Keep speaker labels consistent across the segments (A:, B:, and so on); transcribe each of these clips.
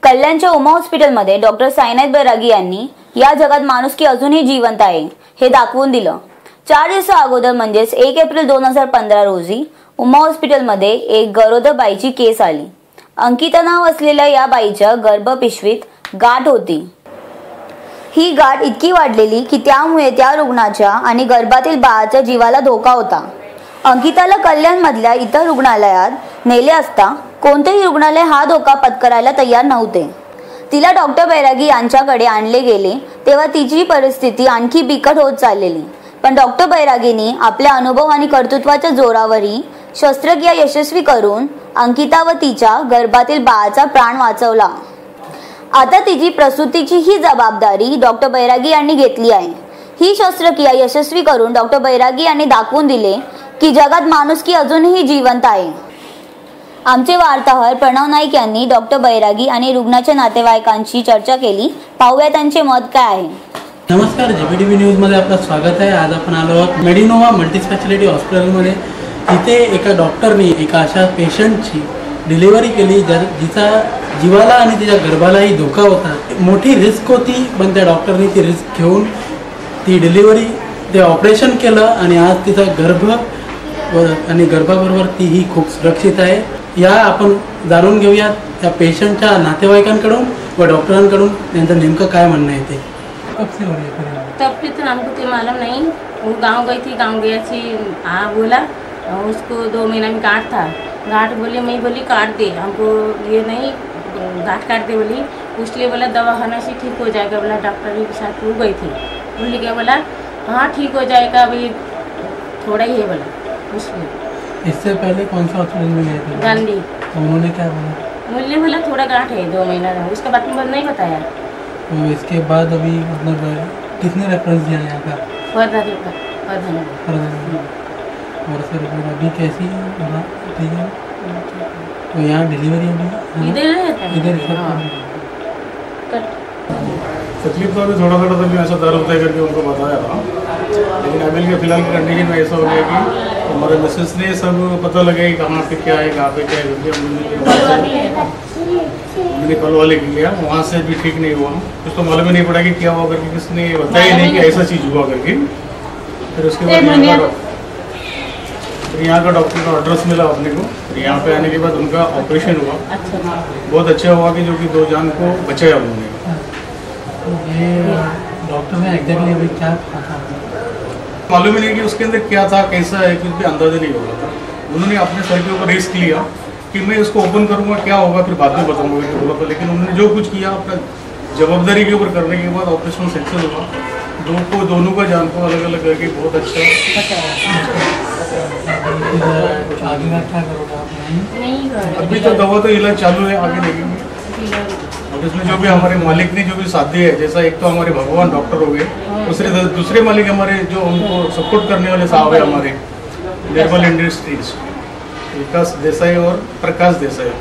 A: कल्याणच्या उमा हॉस्पिटलमध्ये डॉक्टर साईनाथ बैरागी यांनी या जगात माणुसकी अजूनही जिवंत आहे हे दाखवून दिलं। 4 दिवसा अगोदर म्हणजेच 1 एप्रिल 2015 रोजी उमा हॉस्पिटलमध्ये एक गरोदर बाईची केस आली। अंकिता नाव असलेल्या या बाईच्या गर्भपिशवीत गाठ होती। ही गाठ इतकी वाढलेली की त्यामुळे त्या रुग्णाच्या आणि गर्भातील बाळाच्या जीवाला धोका होता। अंकिताला कल्याणमधल्या इतर रुग्णालयात नेले असता कोणतेही रुग्णालय हा धोका पत्करायला तयार नव्हते। तिला डॉक्टर बैरागी यांच्याकडे आणले गेले तेव्हा तिची परिस्थिती आणखी बिकट होत चाललेली, पण डॉक्टर बैरागींनी आपल्या अनुभव आणि कर्तृत्वाच्या जोरावरही शस्त्रक्रिया यशस्वी करून अंकिता व तिच्या गर्भातील बाळाचा प्राण वाचवला। आता तिची प्रसूतीची ही जबाबदारी डॉक्टर बैरागी यांनी घेतली आहे। ही शस्त्रक्रिया यशस्वी करून डॉक्टर बैरागी यांनी दाखवून दिले की जगात माणुसकी अजूनही जिवंत आहे। आमचे वार्ताहर प्रणव नाईक यांनी डॉक्टर बैरागी आणि रुग्णाच्या नातेवाईकांशी चर्चा केली। पाहूया त्यांचे मत काय आहे।
B: नमस्कार, जेबीटीव्ही न्यूज मध्ये आपलं स्वागत आहे। आज आपण आलो आहोत मेडिनोवा मल्टीस्पेशालिटी हॉस्पिटलमध्ये। इथे एका डॉक्टरने एका अशा पेशंटची डिलिव्हरी केली जिचा जीवाला आणि तिच्या गर्भालाही धोका होता। मोठी रिस्क होती, पण त्या डॉक्टरने ती रिस्क घेऊन ती डिलिव्हरी ते ऑपरेशन केलं आणि आज तिचा गर्भ आणि गर्भाबरोबर तीही खूप सुरक्षित आहे। या आपण जाणून घेऊयात त्या पेशंटच्या नातेवाईकांकडून व डॉक्टरांकडून त्यांचं नेमकं काय म्हणणं आहे ते। कब से हो रही है?
C: तब फिर तो हमको कोई मालूम नहीं। वो गांव गई थी, गांव गया थी, हाँ बोला उसको 2 महीना में गांठ था। गांठ बोली, मैं बोली काट दे, हमको ये नहीं गांठ काट दे बोली। उसलिए बोला दवा खाना से ठीक हो जाएगा, बोला डॉक्टर के साथ वो गई थी। बोली क्या, बोला हाँ ठीक हो जाएगा, अभी थोड़ा ही है बोला। उसमें
B: इससे पहले कौन सा हॉस्पिटल में गए थे?
C: गांधी।
B: तो उन्होंने क्या बोला?
C: मुझे बोला थोड़ा गांठ है, 2 महीना है, उसके बाद में नहीं बताया।
B: तो इसके बाद अभी मतलब कितने रेफरेंस दिया यहाँ का?
C: और
B: सर अभी कैसी है? ठीक है। तो यहाँ डिलीवरी अभी इधर
D: तकलीफ तो अभी थोड़ा तो भी ऐसा दर्द होता है करके उनको बताया था, लेकिन अभी के फिलहाल की कंडीशन में ऐसा हो गया कि हमारे मिसेस ने सब पता लगा कि कहाँ पे क्या है कहाँ पे क्या है, हमने कल वाले लिया, वहाँ से भी ठीक नहीं हुआ। कुछ तो मालूम ही नहीं पड़ा कि क्या हुआ करके, किसने बताया नहीं कि ऐसा चीज़ हुआ करके। फिर उसके बाद यहाँ का डॉक्टर का एड्रेस मिला अपने को। फिर यहाँ पे आने के बाद उनका ऑपरेशन हुआ। बहुत अच्छा हुआ कि जो कि 2 जान को बचाया उन्होंने।
B: ये डॉक्टर ने एग्जैक्टली अभी क्या था
D: मालूम ही नहीं कि उसके अंदर क्या था, कैसा है, कुछ भी अंदाजा नहीं हो रहा था। उन्होंने अपने सर के ऊपर रिस्क लिया कि मैं इसको ओपन करूँगा, क्या होगा फिर बाद में बताऊँगा कि बोला था। लेकिन उन्होंने जो कुछ किया अपना जवाबदारी के ऊपर करने के बाद ऑपरेशन सक्सेस हुआ। दोनों का जान को अलग अलग करके बहुत अच्छा।
B: आगे का क्या करोगे?
D: अभी तो दवा तो इलाज चालू है, आगे देखेंगे। और इसमें जो भी हमारे मालिक ने जो भी साथ दिए, जैसा एक तो हमारे भगवान डॉक्टर हो गए, दूसरे मालिक हमारे जो उनको सपोर्ट करने वाले साहब है हमारे निर्मल इंडस्ट्रीज, विकास देसाई और प्रकाश देसाई,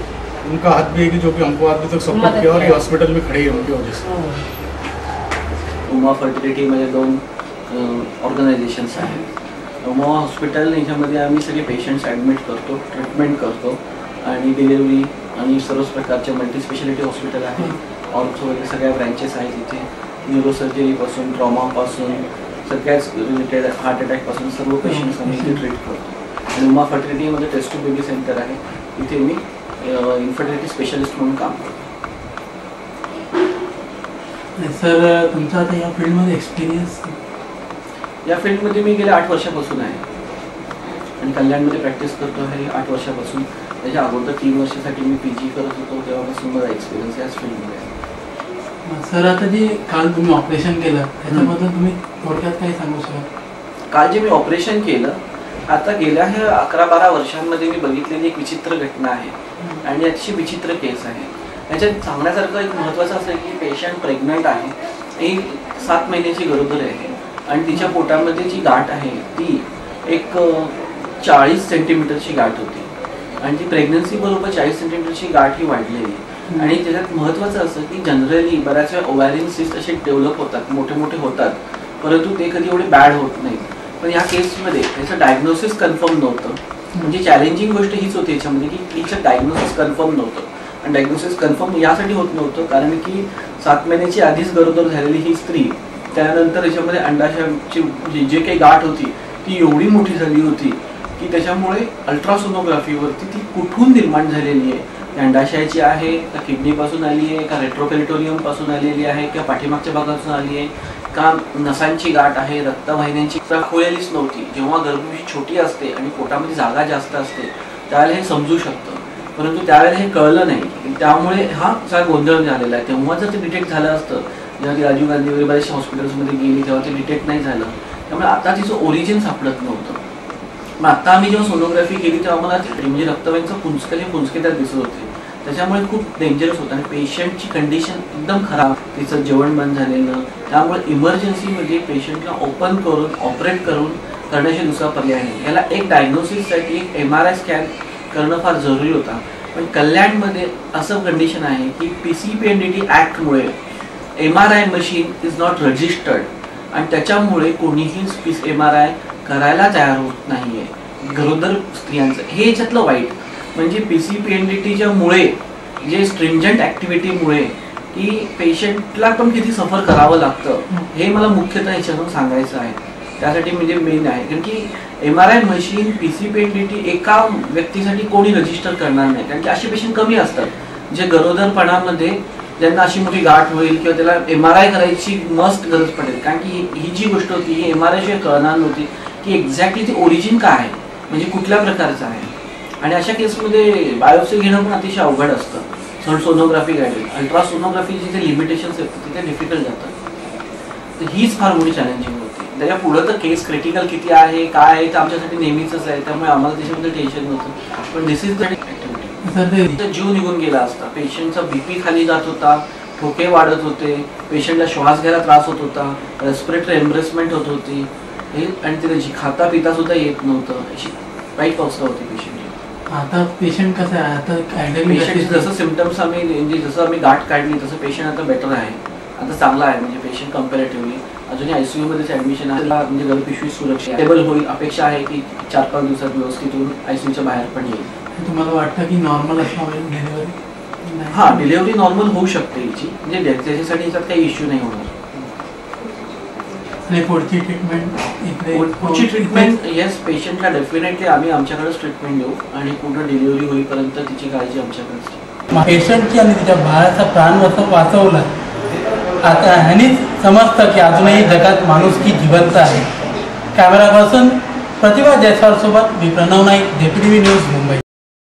D: उनका हाथ भी है कि जो कि हमको आज तक सपोर्ट किया और ये हॉस्पिटल में खड़े हैं उनकी वजह से।
E: उमा फर्टिलिटीमध्ये 2 ऑर्गनायझेशन्स आहेत। उमा हॉस्पिटल याच्यामध्ये आम्ही सगळे पेशंट्स ॲडमिट करतो, ट्रीटमेंट करतो आणि डिलिव्हरी आणि सर्वच प्रकारचे मल्टीस्पेशालिटी हॉस्पिटल आहे। ऑर्थो वगैरे सगळ्या ब्रँचेस आहेत इथे। न्यूरोसर्जरीपासून ट्रॉमापासून सगळ्याच रिलेटेड हार्ट अटॅकपासून सर्व पेशंट्स आम्ही इथे ट्रीट करतो। आणि उमा फर्टिलिटीमध्ये टेस्ट टू बेबी सेंटर आहे, इथे मी इन्फर्टिलिटी स्पेशलिस्ट म्हणून काम करतो।
B: सर तुमचा आता या फील्डमध्ये एक्सपिरियन्स?
E: या फील्डमध्ये मी गेल्या 8 वर्षापासून आहे आणि कल्याणमध्ये प्रॅक्टिस करतो आहे 8 वर्षापासून। त्याच्या अगोदर 3 वर्षासाठी मी PG करत होतो, तेव्हापासून माझा एक्सपिरियन्स याच फील्डमध्ये।
B: सर आता जे काल तुम्ही ऑपरेशन केलं त्याच्याबद्दल तुम्ही थोडक्यात काही सांगू शकाल?
E: काल जे मी ऑपरेशन केलं, आता गेल्या 11-12 वर्षांमध्ये मी बघितलेली एक विचित्र घटना आहे आणि अतिशय विचित्र केस आहे। याच्यात सांगण्यासारखं एक महत्त्वाचं असं आहे की पेशंट प्रेग्नंट आहे, एक 7 महिन्याची गरोदर आहे आणि तिच्या पोटामध्ये जी गाठ आहे ती एक 40 सेंटीमीटरची गाठ होती आणि ती प्रेग्नन्सी बरोबर 40 सेंटीमीटरची गाठ ही वाढलेली। आणि त्याच्यात महत्त्वाचं असं की जनरली बऱ्याच वेळा ओव्हॅरियन सिस्ट असे डेव्हलप होतात, मोठे मोठे होतात, परंतु ते कधी एवढे बॅड होत नाही। पण या केसमध्ये त्याचं डायग्नोसिस कन्फर्म नव्हतं। म्हणजे चॅलेंजिंग गोष्ट हीच होती याच्यामध्ये की तिचं डायग्नोसिस कन्फर्म नव्हतं। आणि डायग्नोसिस कन्फर्म यासाठी होत नव्हतं कारण की 7 महिन्याची आधीच गरोदर झालेली ही स्त्री त्यानंतर याच्यामध्ये अंडाशयाची जे काही गाठ होती ती एवढी मोठी झाली होती की त्याच्यामुळे अल्ट्रासोनोग्राफीवरती ती कुठून निर्माण झालेली आहे, अंडाशयाची आहे का किडनीपासून आली आहे का रेट्रोपेरिटोनियमपासून आलेली आहे किंवा पाठीमागच्या भागातून आली आहे का नसांची गाठ आहे, रक्तवाहिन्यांची दाखवलेलीच नव्हती. जेव्हा गर्भपिशवी छोटी असते आणि पोटामध्ये जागा जास्त असते त्यावेळेला हे समजू शकतं, परंतु त्यावेळेला हे कळलं नाही. त्यामुळे हा सगळा गोंधळ झालेला आहे. तेव्हा जर ते डिटेक्ट झालं असतं, जेव्हा ती राजीव गांधी वगैरे बऱ्याचशा हॉस्पिटल्समध्ये गेली तेव्हा ते डिटेक्ट नाही झालं, त्यामुळे आता तिचं ओरिजिन सापडत नव्हतं. मग आता आम्ही जेव्हा सोनोग्राफी केली तेव्हा आम्हाला म्हणजे रक्तवाहिनीचं पुंजके त्यात दिसत होते, त्याच्यामुळे खूप डेंजरस होतं आणि पेशंटची कंडिशन एकदम खराब, तिचं जेवण बंद झालेलं. त्यामुळे इमर्जन्सीमध्ये पेशंटला ओपन करून ऑपरेट करण्याशी दुसरा पर्याय नाही. याला एक डायग्नोसिससाठी एक MRI स्कॅन करणं फार जरुरी होता. पण कल्याणमध्ये असं कंडिशन आहे की PCPNDT ॲक्टमुळे MRI machine is not registered आणि त्याच्यामुळे कोणीही MRI करायला तयार होत नाहीये गरोदर स्त्रियांचं. हे याच्यातलं वाईट म्हणजे PCPNDTच्या मुळे जे स्ट्रिंजंट ॲक्टिव्हिटीमुळे की पेशंटला पण किती सफर करावं लागतं हे मला मुख्यतः याच्यातून सांगायचं आहे. त्यासाठी म्हणजे मेन आहे कारण की MRI मशीन PCPNDT एका व्यक्तीसाठी कोणी रजिस्टर करणार नाही कारण की असे पेशंट कमी असतात जे गरोदरपणामध्ये ज्यांना अशी मोठी गाठ होईल किंवा त्याला MRI करायची मस्ट गरज पडेल. कारण की ही जी गोष्ट होती ही MRI शिवाय कळणार नव्हती की एक्झॅक्टली ते ओरिजिन काय आहे, म्हणजे कुठल्या प्रकारचं आहे. आणि अशा केसमध्ये बायोप्सी घेणं पण अतिशय अवघड असतं. सोनोग्राफी गायडेड अल्ट्रासोनोग्राफी जिथे लिमिटेशन्स येतात तिथे डिफिकल्ट जातात. तर हीच फार मोठी चॅलेंजिंग होती. त्याच्या पुढं तर केस क्रिटिकल किती आहे काय आहे ते आमच्यासाठी नेहमीच आहे, त्यामुळे आम्हाला त्याच्याबद्दल टेन्शन नव्हतं. पण दिस इज द ॲक्टिव्हिटी. जीव निघून गेला असता, पेशंटचा BP खाली जात होता, ठोके वाढत होते, पेशंटला श्वास घ्यायला त्रास होत होता, रेस्पिरेटरी एम्ब्रेसमेंट होत होती आणि तिथे खाता पिता सुद्धा येत नव्हतं. अशी वाईट अवस्था होती पेशंटची.
B: आता पेशंट कसं आहे, आता
E: पेशंट जसं सिम्पटम्स आम्ही म्हणजे जसं आम्ही गाठ काढली तसं पेशंट आता बेटर आहे, आता चांगला आहे. म्हणजे पेशंट कम्पॅरेटिव्हली अजूनही ICU मध्येच ॲडमिशन आहे. म्हणजे गर्भपिशवी सुरक्षित स्टेबल होईल. अपेक्षा आहे की 4-5 दिवसात व्यवस्थित होऊन ICUच्या बाहेर पण येईल.
B: तुम्हाला वाटतं की नॉर्मल असणार डिलिव्हरी?
E: हां, डिलिव्हरी नॉर्मल होऊ शकते हिची, म्हणजे त्याच्यासाठी याच्यात काही इश्यू नाही होणार.
B: आणि पुढची ट्रीटमेंट
E: येस, पेशंटला डेफिनेटली आम्ही आमच्याकडेच ट्रीटमेंट देऊ आणि पूर्ण डिलिव्हरी होईपर्यंत तिची काळजी आमच्याकडेच.
B: पेशंटची आणि तिच्या बाळाचा प्राण वाचवला. आता ह्यानीच समजतं की अजूनही जगात माणुसकी जिवंत आहे. कॅमेरा पर्सन प्रतिभा जयस्वाल सोबत मी प्रणव नाईक, DPTV न्यूज, मुंबई.